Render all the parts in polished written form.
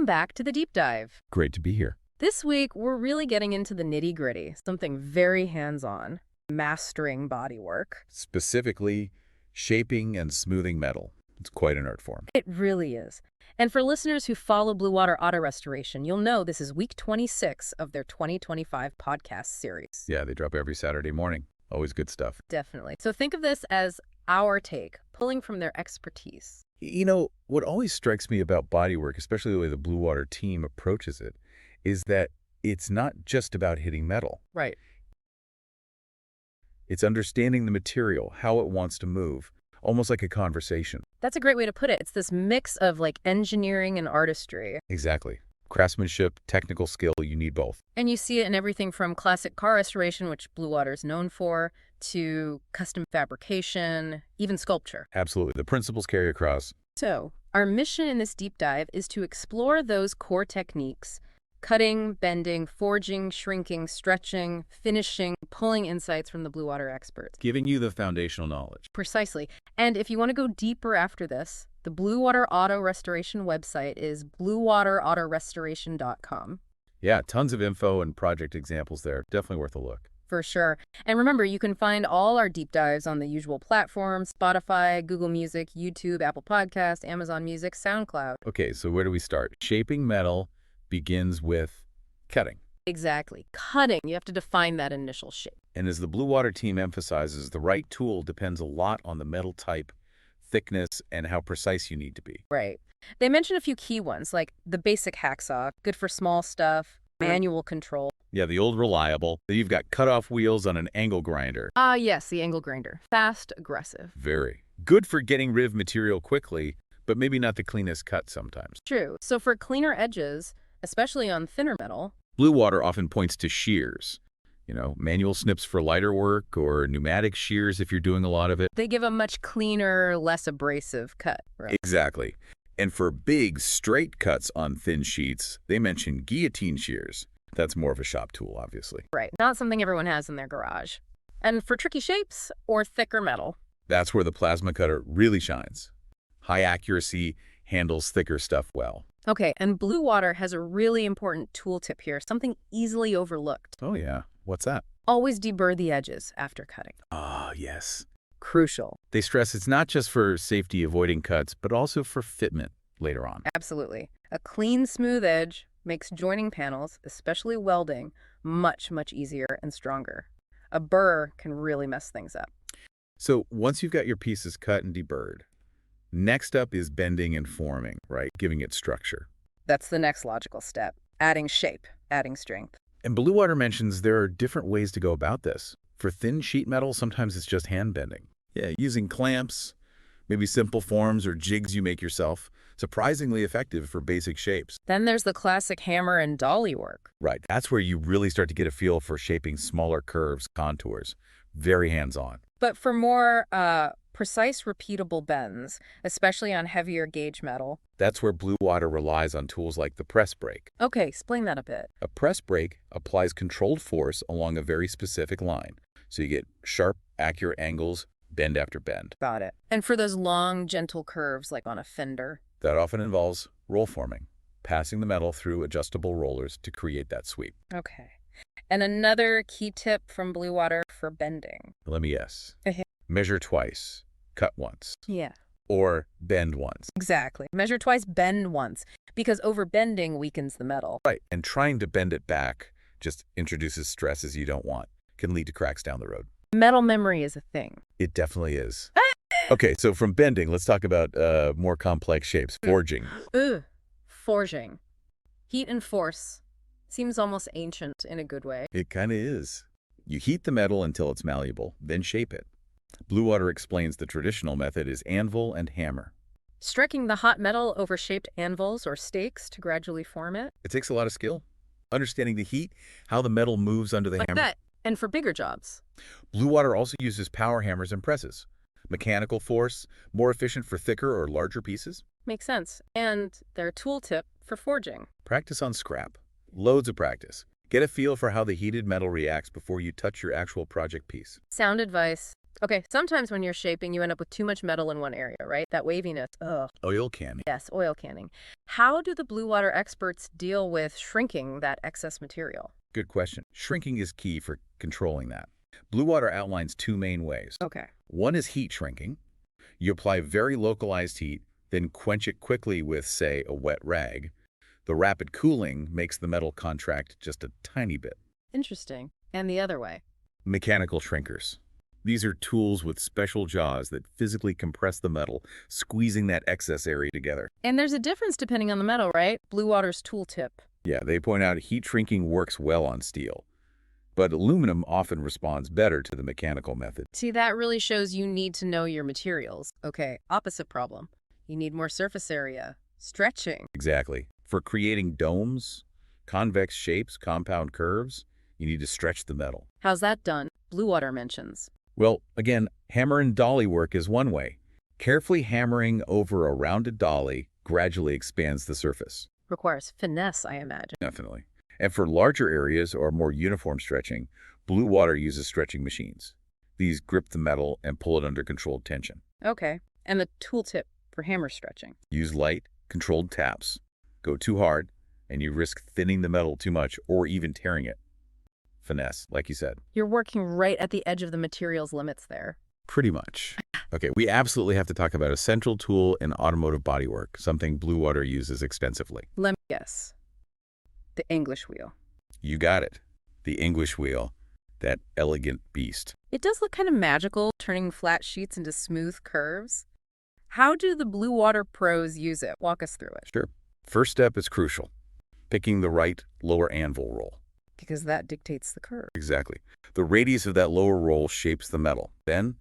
Welcome back to the deep dive. Great to be here. This week, we're really getting into the nitty-gritty, something very hands-on, mastering bodywork. Specifically, shaping and smoothing metal. It's quite an art form. It really is. And for listeners who follow Bluewater Auto Restoration, you'll know this is week 26 of their 2025 podcast series. Yeah, they drop every Saturday morning. Always good stuff. Definitely. So think of this as our take, pulling from their expertise. You know, what always strikes me about bodywork, especially the way the Bluewater team approaches it, is that it's not just about hitting metal. Right. It's understanding the material, how it wants to move, almost like a conversation. That's a great way to put it. It's this mix of engineering and artistry. Exactly. Craftsmanship, technical skill, you need both. And you see it in everything from classic car restoration, which Bluewater is known for, to custom fabrication, even sculpture. Absolutely. The principles carry across. So, our mission in this deep dive is to explore those core techniques: cutting, bending, forging, shrinking, stretching, finishing, pulling insights from the Bluewater experts. Giving you the foundational knowledge. Precisely. And if you want to go deeper after this, the Bluewater Auto Restoration website is BWAR.CA. Yeah, tons of info and project examples there. Definitely worth a look. For sure. And remember, you can find all our deep dives on the usual platforms: Spotify, Google Music, YouTube, Apple Podcasts, Amazon Music, SoundCloud. Okay, so where do we start? Shaping metal begins with cutting. Exactly. Cutting. You have to define that initial shape. And as the Bluewater team emphasizes, the right tool depends a lot on the metal type, thickness, and how precise you need to be. Right. They mention a few key ones, like the basic hacksaw, good for small stuff, manual control. Yeah, the old reliable. Then you've got cutoff wheels on an angle grinder. Yes, the angle grinder. Fast, aggressive. Very. Good for getting rid of material quickly, but maybe not the cleanest cut sometimes. True. So for cleaner edges, especially on thinner metal, Bluewater often points to shears. You know, manual snips for lighter work or pneumatic shears if you're doing a lot of it. they give a much cleaner, less abrasive cut. Right. Exactly. And for big, straight cuts on thin sheets, they mention guillotine shears. That's more of a shop tool, obviously. Right. Not something everyone has in their garage. And for tricky shapes or thicker metal. That's where the plasma cutter really shines. High accuracy, handles thicker stuff well. Okay, and Bluewater has a really important tool tip here, something easily overlooked. Oh yeah, what's that? Always deburr the edges after cutting. Ah, yes. Crucial. They stress it's not just for safety avoiding cuts, but also for fitment later on. Absolutely. A clean, smooth edge makes joining panels, especially welding, much, much easier and stronger. A burr can really mess things up. So once you've got your pieces cut and deburred, next up is bending and forming, right? Giving it structure. That's the next logical step. Adding shape, adding strength. And Bluewater mentions there are different ways to go about this. For thin sheet metal, sometimes it's just hand bending. Yeah, using clamps, maybe simple forms or jigs you make yourself. Surprisingly effective for basic shapes. Then there's the classic hammer and dolly work. Right, that's where you really start to get a feel for shaping smaller curves, contours. Very hands-on. But for more precise, repeatable bends, especially on heavier gauge metal. That's where Bluewater relies on tools like the press brake. Okay, explain that a bit. A press brake applies controlled force along a very specific line. So you get sharp, accurate angles, bend after bend. Got it. And for those long, gentle curves like on a fender. That often involves roll forming, passing the metal through adjustable rollers to create that sweep. Okay. And another key tip from Bluewater for bending. Let me guess. Uh-huh. Measure twice, cut once. Yeah. Or bend once. Exactly. Measure twice, bend once, because overbending weakens the metal. Right, and trying to bend it back just introduces stresses you don't want. Can lead to cracks down the road. Metal memory is a thing. It definitely is. Okay, so from bending, let's talk about more complex shapes. Forging. Forging. Heat and force. Seems almost ancient in a good way. It kind of is. You heat the metal until it's malleable, then shape it. Bluewater explains the traditional method is anvil and hammer. Striking the hot metal over shaped anvils or stakes to gradually form it. It takes a lot of skill. Understanding the heat, how the metal moves under the Like hammer. that. And for bigger jobs. Bluewater also uses power hammers and presses. Mechanical force, more efficient for thicker or larger pieces. Makes sense. And their tool tip for forging. Practice on scrap. Loads of practice. Get a feel for how the heated metal reacts before you touch your actual project piece. Sound advice. Okay, sometimes when you're shaping, you end up with too much metal in one area, right? That waviness. Ugh. Oil canning. Yes, oil canning. How do the Blue Water experts deal with shrinking that excess material? Good question. Shrinking is key for controlling that. Blue Water outlines two main ways. Okay. One is heat shrinking. You apply very localized heat, then quench it quickly with, say, a wet rag. The rapid cooling makes the metal contract just a tiny bit. Interesting. And the other way? Mechanical shrinkers. These are tools with special jaws that physically compress the metal, squeezing that excess area together. And there's a difference depending on the metal, right? Blue Water's tooltip. Yeah, they point out heat shrinking works well on steel, but aluminum often responds better to the mechanical method. See, that really shows you need to know your materials. Okay, opposite problem. You need more surface area. Stretching. Exactly. For creating domes, convex shapes, compound curves, you need to stretch the metal. How's that done? Blue Water mentions. Well, again, hammer and dolly work is one way. Carefully hammering over a rounded dolly gradually expands the surface. Requires finesse, I imagine. Definitely. And for larger areas or more uniform stretching, Blue Water uses stretching machines. These grip the metal and pull it under controlled tension. Okay. And the tooltip for hammer stretching. Use light, controlled taps. Go too hard, and you risk thinning the metal too much or even tearing it. Finesse, like you said. You're working right at the edge of the material's limits there. Pretty much. Okay, we absolutely have to talk about a central tool in automotive bodywork, something Blue Water uses extensively. Let me guess. The English wheel. You got it. The English wheel. That elegant beast. It does look kind of magical, turning flat sheets into smooth curves. How do the Blue Water pros use it? Walk us through it. Sure. First step is crucial. Picking the right lower anvil roll. Because that dictates the curve. Exactly. The radius of that lower roll shapes the metal. Then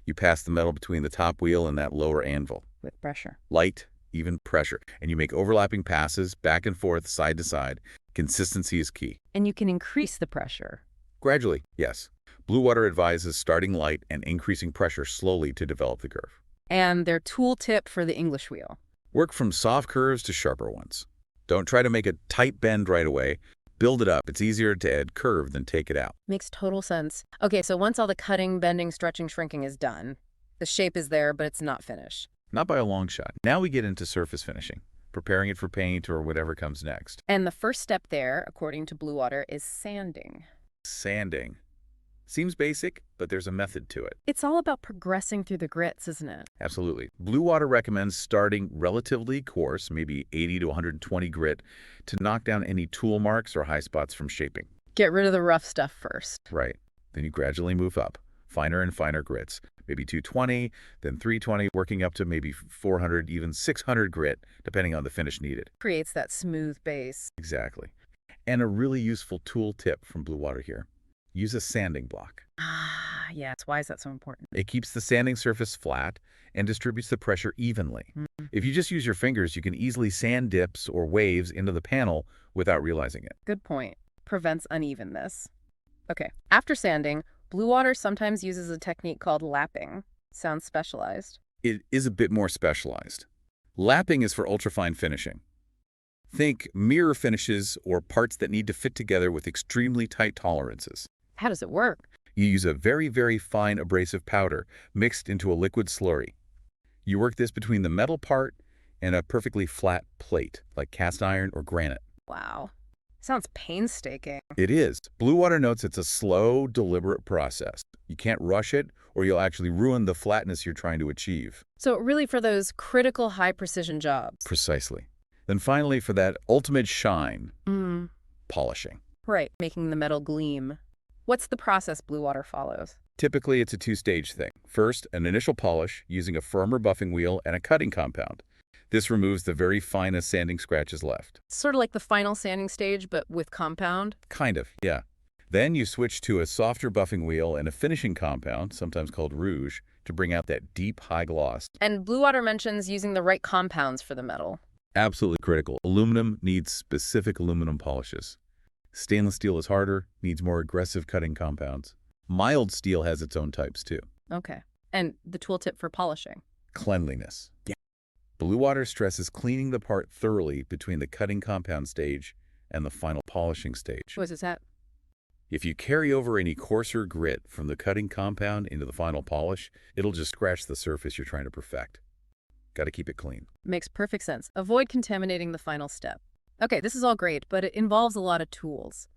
you pass the metal between the top wheel and that lower anvil. With pressure. Light, even pressure. And you make overlapping passes back and forth, side to side. Consistency is key. And you can increase the pressure. Gradually, yes. Blue Water advises starting light and increasing pressure slowly to develop the curve. And their tool tip for the English wheel. Work from soft curves to sharper ones. Don't try to make a tight bend right away. Build it up. It's easier to add curve than take it out. Makes total sense. Okay, so once all the cutting, bending, stretching, shrinking is done, the shape is there, but it's not finished. Not by a long shot. Now we get into surface finishing, preparing it for paint or whatever comes next. And the first step there, according to Blue Water, is sanding. Sanding. Seems basic, but there's a method to it. It's all about progressing through the grits, isn't it? Absolutely. Blue Water recommends starting relatively coarse, maybe 80 to 120 grit, to knock down any tool marks or high spots from shaping. Get rid of the rough stuff first. Right. Then you gradually move up, finer and finer grits, maybe 220, then 320, working up to maybe 400, even 600 grit, depending on the finish needed. Creates that smooth base. Exactly. And a really useful tool tip from Blue Water here. Use a sanding block. Ah, yes. Why is that so important? It keeps the sanding surface flat and distributes the pressure evenly. If you just use your fingers, you can easily sand dips or waves into the panel without realizing it. Good point. Prevents unevenness. Okay. After sanding, Blue Water sometimes uses a technique called lapping. Sounds specialized. It is a bit more specialized. Lapping is for ultrafine finishing. Think mirror finishes or parts that need to fit together with extremely tight tolerances. How does it work? You use a very, very fine abrasive powder mixed into a liquid slurry. You work this between the metal part and a perfectly flat plate, like cast iron or granite. Wow. Sounds painstaking. It is. Blue Water notes it's a slow, deliberate process. You can't rush it, or you'll actually ruin the flatness you're trying to achieve. So really for those critical high-precision jobs. Precisely. Then finally, for that ultimate shine, polishing. Right, making the metal gleam. What's the process Blue Water follows? Typically, it's a two-stage thing. First, an initial polish using a firmer buffing wheel and a cutting compound. This removes the very finest sanding scratches left. Sort of like the final sanding stage, but with compound? Kind of, yeah. Then you switch to a softer buffing wheel and a finishing compound, sometimes called rouge, to bring out that deep, high gloss. And Blue Water mentions using the right compounds for the metal. Absolutely critical. Aluminum needs specific aluminum polishes. Stainless steel is harder, needs more aggressive cutting compounds. Mild steel has its own types, too. Okay. And the tooltip for polishing? Cleanliness. Yeah. Blue Water stresses cleaning the part thoroughly between the cutting compound stage and the final polishing stage. What is that? If you carry over any coarser grit from the cutting compound into the final polish, it'll just scratch the surface you're trying to perfect. Got to keep it clean. Makes perfect sense. Avoid contaminating the final step. Okay, this is all great, but it involves a lot of tools.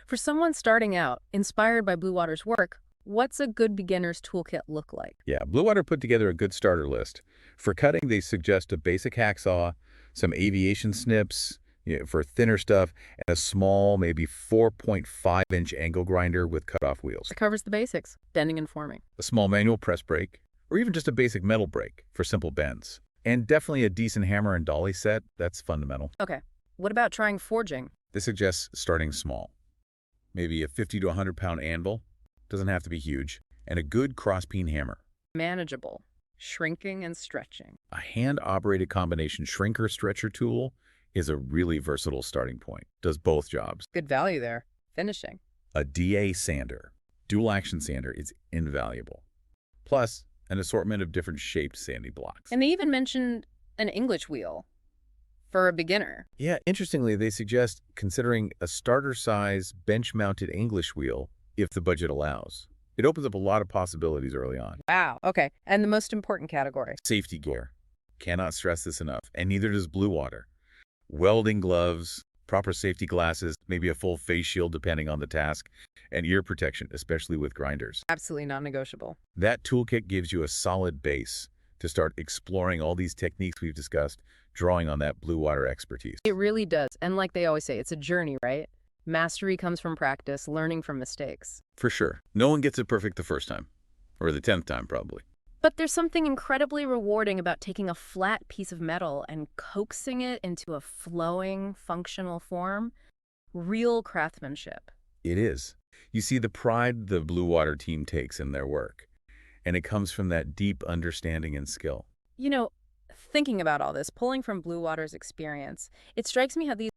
For someone starting out, inspired by Bluewater's work, what's a good beginner's toolkit look like? Yeah, Bluewater put together a good starter list. For cutting, they suggest a basic hacksaw, some aviation snips, for thinner stuff, and a small, maybe 4.5-inch angle grinder with cutoff wheels. It covers the basics, bending and forming. A small manual press brake, or even just a basic metal brake for simple bends. And definitely a decent hammer and dolly set. That's fundamental. Okay, what about trying forging? This suggests starting small. Maybe a 50 to 100-pound anvil, doesn't have to be huge, and a good cross-peen hammer. Manageable, shrinking and stretching. A hand-operated combination shrinker-stretcher tool is a really versatile starting point. Does both jobs. Good value there. Finishing. A DA sander, dual-action sander, is invaluable. Plus, an assortment of different shaped sanding blocks. And they even mentioned an English wheel for a beginner. Yeah, interestingly, they suggest considering a starter-size bench-mounted English wheel if the budget allows. It opens up a lot of possibilities early on. Wow, okay. And the most important category? Safety gear. Cannot stress this enough, and neither does Bluewater. Welding gloves, proper safety glasses, maybe a full face shield depending on the task, and ear protection, especially with grinders. Absolutely non-negotiable. That toolkit gives you a solid base to start exploring all these techniques we've discussed, drawing on that Bluewater expertise. It really does. And like they always say, it's a journey, right? Mastery comes from practice, learning from mistakes. For sure. No one gets it perfect the first time. Or the 10th time, probably. But there's something incredibly rewarding about taking a flat piece of metal and coaxing it into a flowing, functional form. Real craftsmanship. It is. You see the pride the Bluewater team takes in their work. And it comes from that deep understanding and skill. You know, thinking about all this, pulling from Bluewater's experience, it strikes me how these